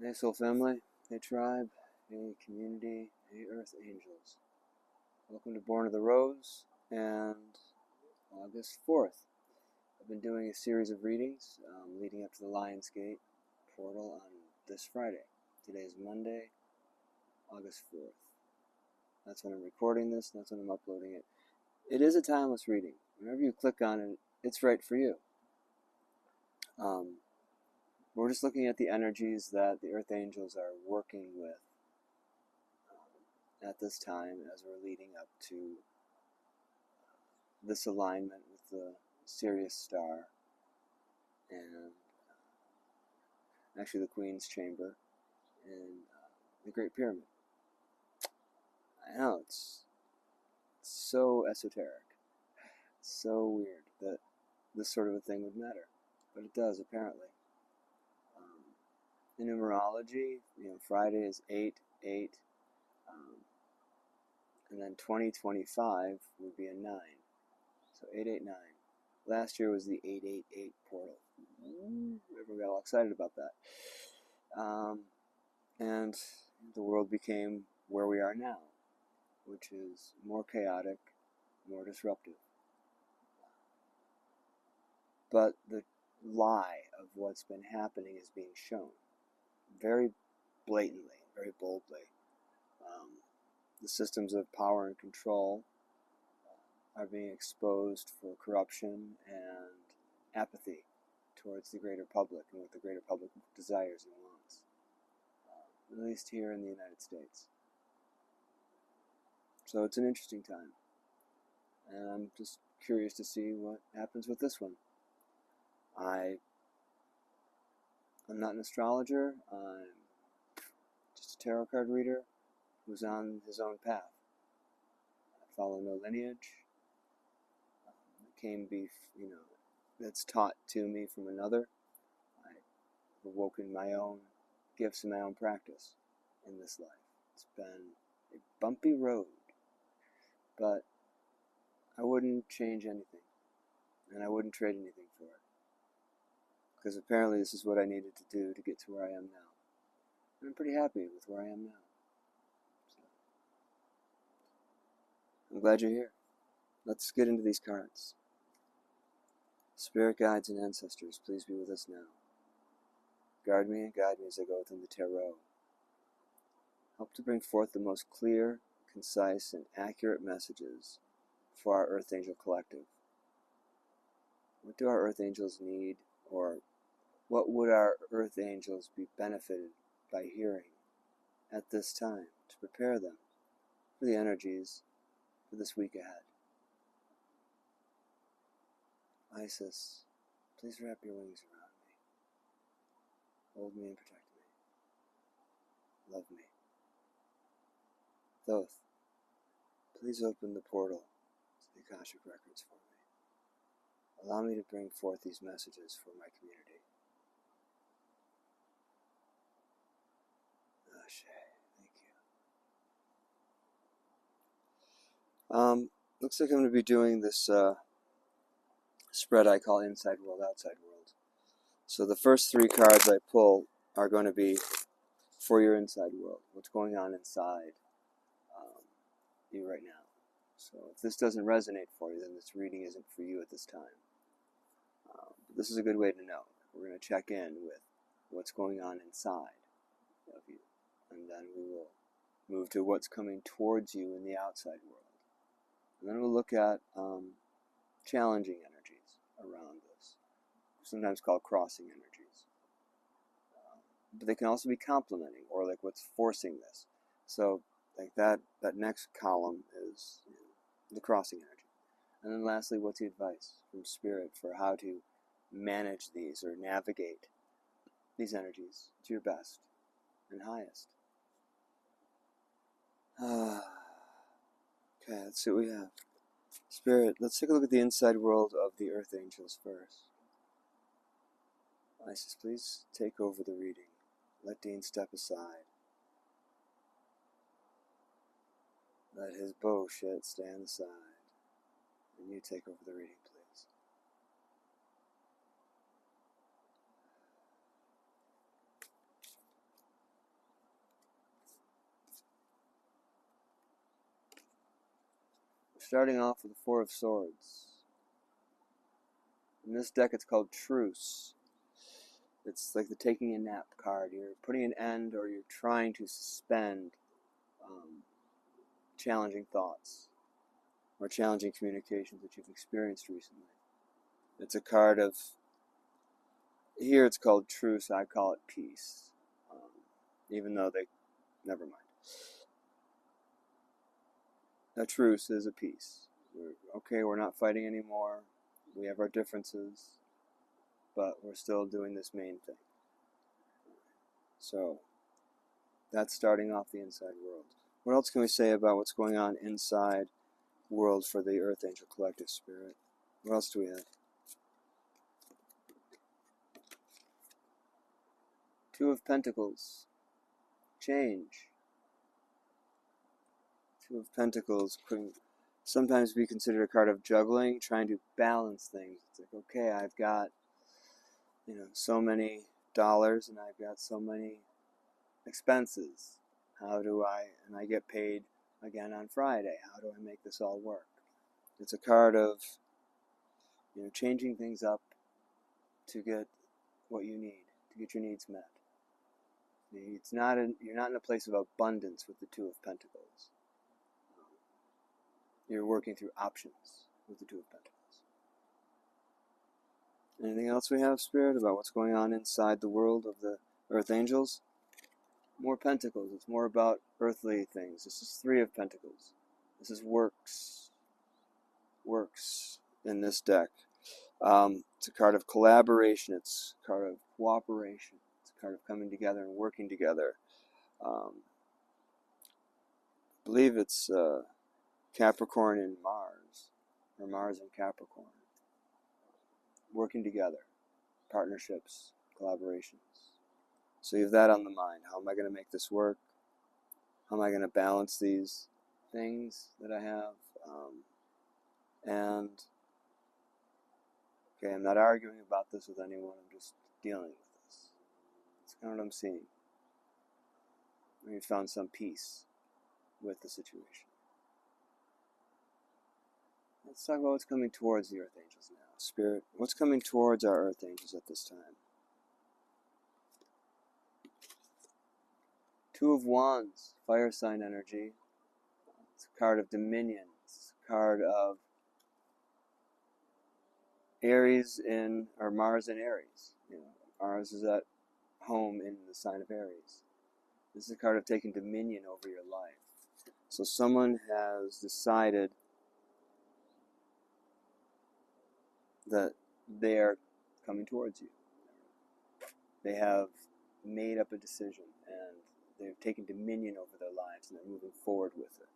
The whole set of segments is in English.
Hey Soul Family, hey Tribe, hey Community, hey Earth Angels. Welcome to Born of the Rose and August 4th. I've been doing a series of readings leading up to the Lionsgate portal on this Friday. Today is Monday, August 4th. That's when I'm recording this, that's when I'm uploading it. It is a timeless reading. Whenever you click on it, it's right for you. We're just looking at the energies that the Earth Angels are working with at this time as we're leading up to this alignment with the Sirius star and actually the Queen's Chamber and the Great Pyramid. I know, it's so esoteric, so weird that this sort of a thing would matter, but it does apparently. In numerology, Friday is 8/8, and then 2025 would be a 9, so 889. Last year was the 888 portal. Everyone got all excited about that. And the world became where we are now, which is more chaotic, more disruptive. But the lie of what's been happening is being shown very blatantly, very boldly. The systems of power and control are being exposed for corruption and apathy towards the greater public and what the greater public desires and wants, at least here in the United States. So it's an interesting time, and I'm just curious to see what happens with this one. I'm not an astrologer, I'm just a tarot card reader who's on his own path. I follow no lineage. That's taught to me from another. I've awoken my own gifts and my own practice in this life. It's been a bumpy road, but I wouldn't change anything, and I wouldn't trade anything for it, because apparently this is what I needed to do to get to where I am now. And I'm pretty happy with where I am now. So, I'm glad you're here. Let's get into these cards. Spirit guides and ancestors, please be with us now. Guard me and guide me as I go within the tarot. Help to bring forth the most clear, concise, and accurate messages for our Earth Angel Collective. What do our Earth Angels need, or what would our Earth Angels be benefited by hearing at this time to prepare them for the energies for this week ahead? Isis, please wrap your wings around me. Hold me and protect me. Love me. Thoth, please open the portal to the Akashic Records for me. Allow me to bring forth these messages for my community. Ashe, thank you. Looks like I'm going to be doing this spread I call Inside World, Outside World. So the first 3 cards I pull are going to be for your inside world, what's going on inside you right now. So if this doesn't resonate for you, then this reading isn't for you at this time. This is a good way to know. We're going to check in with what's going on inside of you, and then we will move to what's coming towards you in the outside world. And then we'll look at challenging energies around us, sometimes called crossing energies. But they can also be complementing, or like what's forcing this. So like that next column is the crossing energy. And then lastly, what's the advice from Spirit for how to manage these or navigate these energies to your best and highest. Okay, let's see what we have. Spirit, let's take a look at the inside world of the Earth Angels first. Isis, please take over the reading. Let Dean step aside. Let his bullshit stand aside. And you take over the reading, please. starting off with the Four of Swords. In this deck, it's called Truce. It's like the taking a nap card. You're putting an end, or you're trying to suspend challenging thoughts or challenging communications that you've experienced recently. It's a card of, here it's called Truce, I call it Peace. Even though never mind. A truce is a peace. We're not fighting anymore. We have our differences, but we're still doing this main thing. So, that's starting off the inside world. What else can we say about what's going on inside world for the Earth Angel Collective Spirit? What else do we have? Two of Pentacles. Change. Two of Pentacles could sometimes be considered a card of juggling, trying to balance things. It's like, okay, I've got, so many dollars and I've got so many expenses. And I get paid again on Friday. How do I make this all work? It's a card of, changing things up to get what you need, to get your needs met. You're not in a place of abundance with the Two of Pentacles. You're working through options with the Two of Pentacles. Anything else we have, Spirit, about what's going on inside the world of the Earth Angels? More Pentacles. It's more about earthly things. This is Three of Pentacles. This is works. Works in this deck. It's a card of collaboration. It's a card of cooperation. It's a card of coming together and working together. I believe it's Capricorn and Mars, or Mars and Capricorn. Working together. Partnerships, collaborations. So you have that on the mind. How am I going to make this work? How am I going to balance these things that I have? Okay, I'm not arguing about this with anyone. I'm just dealing with this. That's kind of what I'm seeing. We found some peace with the situation. Let's talk about what's coming towards the Earth Angels now. Spirit, what's coming towards our Earth Angels at this time? Two of Wands, fire sign energy. It's a card of dominion. It's a card of Aries or Mars in Aries. Mars is at home in the sign of Aries. This is a card of taking dominion over your life. So someone has decided that they are coming towards you. They have made up a decision and they've taken dominion over their lives and they're moving forward with it.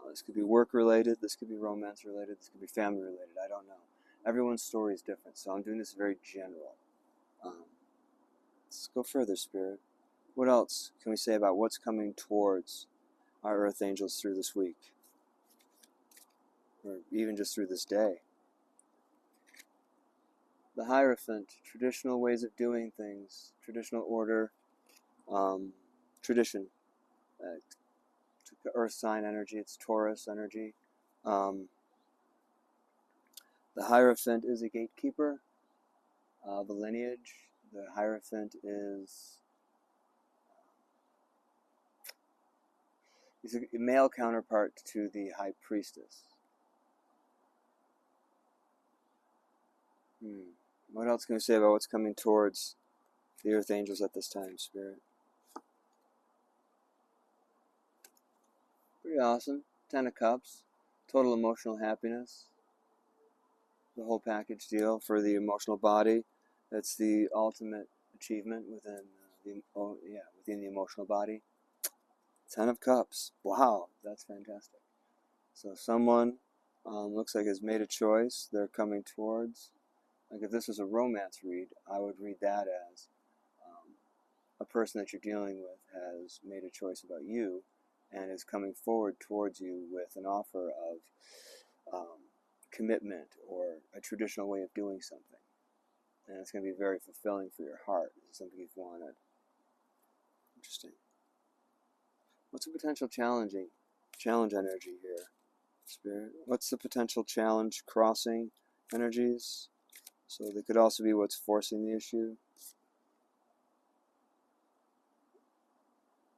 This could be work related, this could be romance related, this could be family related, I don't know. Everyone's story is different, so I'm doing this very general. Let's go further, Spirit. What else can we say about what's coming towards our Earth Angels through this week? Or even just through this day? The Hierophant, traditional ways of doing things, traditional order, tradition. Earth sign energy, it's Taurus energy. The Hierophant is a gatekeeper of a lineage. The Hierophant he's a male counterpart to the High Priestess. What else can we say about what's coming towards the Earth Angels at this time, Spirit? Pretty awesome. 10 of Cups. Total emotional happiness. The whole package deal for the emotional body. That's the ultimate achievement within the emotional body. 10 of Cups. Wow, that's fantastic. So someone looks like has made a choice. They're coming towards. Like if this was a romance read, I would read that as a person that you're dealing with has made a choice about you and is coming forward towards you with an offer of commitment or a traditional way of doing something. And it's going to be very fulfilling for your heart. This is something you've wanted. Interesting. What's a potential challenge energy here? Spirit. What's the potential challenge crossing energies? So they could also be what's forcing the issue.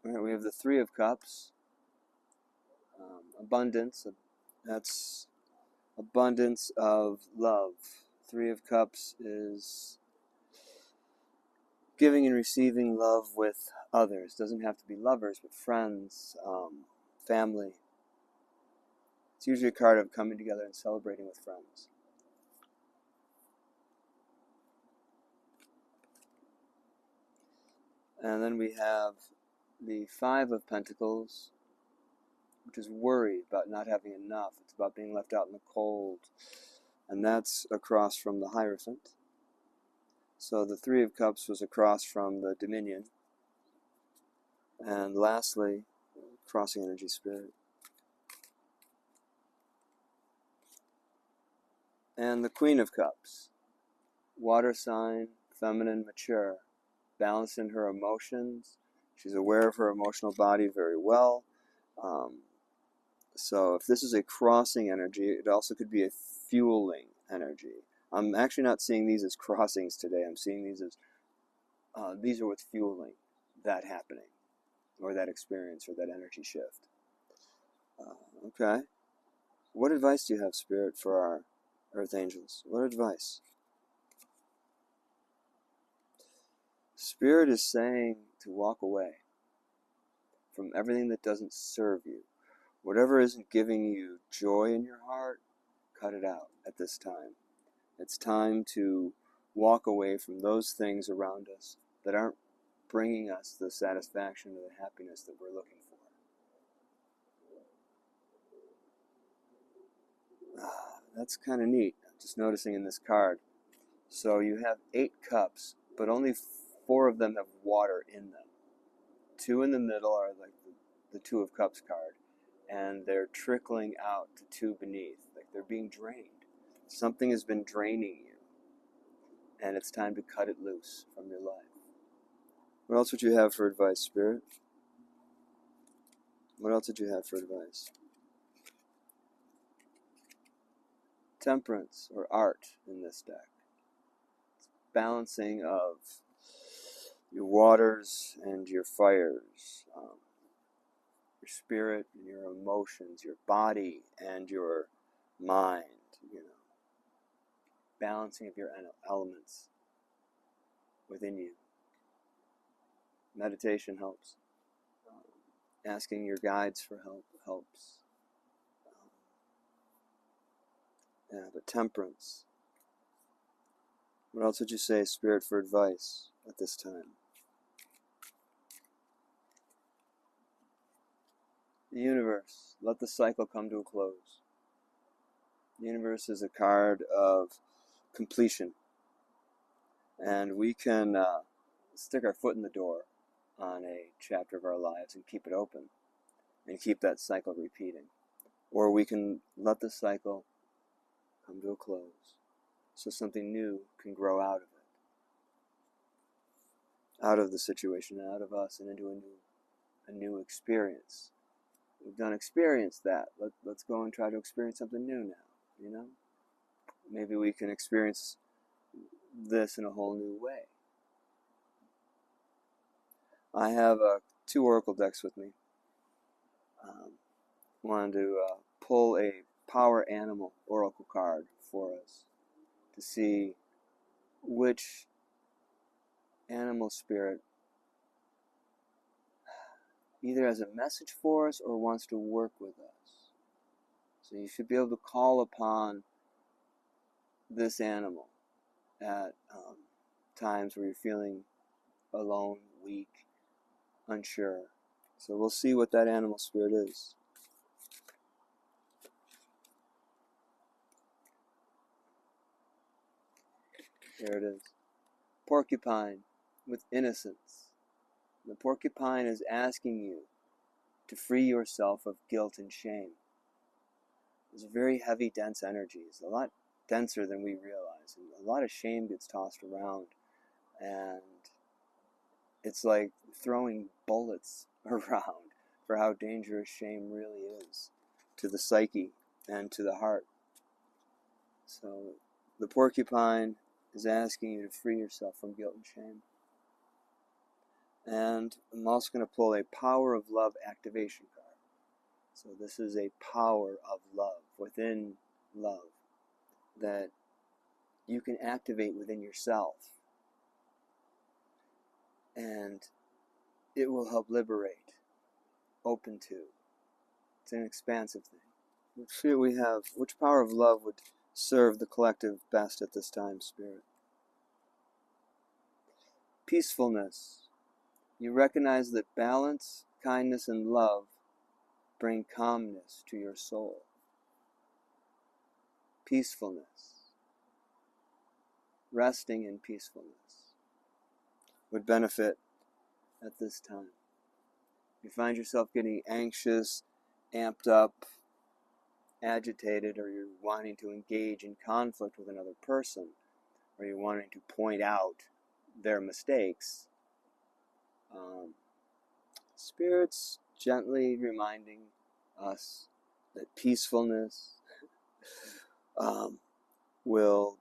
All right, we have the Three of Cups. Abundance. That's abundance of love. Three of Cups is giving and receiving love with others. Doesn't have to be lovers, but friends, family. It's usually a card of coming together and celebrating with friends. And then we have the Five of Pentacles, which is worried about not having enough. It's about being left out in the cold. And that's across from the Hierophant. So the Three of Cups was across from the Dominion. And lastly, crossing energy spirit. And the Queen of Cups. Water sign, feminine, mature. Balanced in her emotions. She's aware of her emotional body very well. So if this is a crossing energy, it also could be a fueling energy. I'm actually not seeing these as crossings today. I'm seeing these as, these are what's fueling that happening, or that experience, or that energy shift. Okay. What advice do you have, Spirit, for our Earth Angels? What advice? Spirit is saying to walk away from everything that doesn't serve you. Whatever isn't giving you joy in your heart, cut it out at this time. It's time to walk away from those things around us that aren't bringing us the satisfaction or the happiness that we're looking for. That's kind of neat. I'm just noticing in this card. So you have 8 cups, but only 4 of them have water in them. 2 in the middle are like the Two of Cups card, and they're trickling out to 2 beneath, like they're being drained. Something has been draining you, and it's time to cut it loose from your life. What else would you have for advice, Spirit? What else did you have for advice? Temperance, or art, in this deck. It's balancing of your waters and your fires, your spirit and your emotions, your body and your mind, balancing of your elements within you. Meditation helps. Asking your guides for help helps. But temperance. What else would you say, Spirit, for advice at this time? The universe. Let the cycle come to a close. The universe is a card of completion. And we can stick our foot in the door on a chapter of our lives and keep it open and keep that cycle repeating. Or we can let the cycle come to a close so something new can grow out of it, out of the situation, out of us, and into a new experience. We've done experienced that. Let's go and try to experience something new now, Maybe we can experience this in a whole new way. I have 2 oracle decks with me. Wanted to pull a power animal oracle card for us to see which animal spirit either has a message for us or wants to work with us. So you should be able to call upon this animal at times where you're feeling alone, weak, unsure. So we'll see what that animal spirit is. There it is. Porcupine with innocence. The porcupine is asking you to free yourself of guilt and shame. It's a very heavy, dense energy. It's a lot denser than we realize. And a lot of shame gets tossed around. And it's like throwing bullets around for how dangerous shame really is to the psyche and to the heart. So the porcupine is asking you to free yourself from guilt and shame. And I'm also going to pull a Power of Love activation card. So this is a power of love, within love, that you can activate within yourself. And it will help liberate, open to. It's an expansive thing. Which power of love would serve the collective best at this time, Spirit? Peacefulness. You recognize that balance, kindness, and love bring calmness to your soul. Peacefulness. Resting in peacefulness would benefit at this time. You find yourself getting anxious, amped up, agitated, or you're wanting to engage in conflict with another person, or you're wanting to point out their mistakes, Spirit's gently reminding us that peacefulness will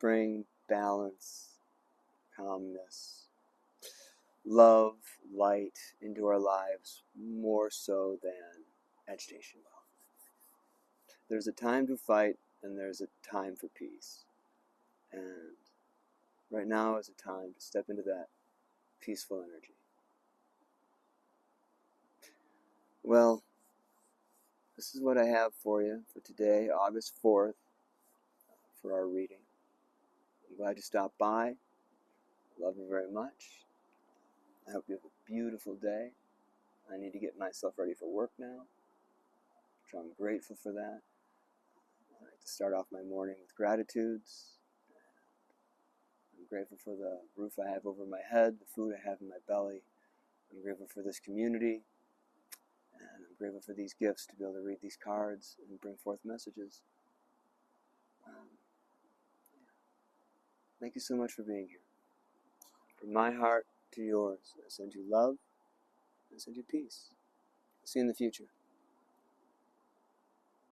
bring balance, calmness, love, light into our lives more so than agitation will. There's a time to fight and there's a time for peace. And right now is a time to step into that peaceful energy. Well, this is what I have for you for today, August 4th, for our reading. I'm glad you stopped by. Love you very much. I hope you have a beautiful day. I need to get myself ready for work now, so I'm grateful for that. I like to start off my morning with gratitudes. I'm grateful for the roof I have over my head, the food I have in my belly. I'm grateful for this community. And I'm grateful for these gifts to be able to read these cards and bring forth messages. Thank you so much for being here. From my heart to yours, I send you love, I send you peace. See you in the future.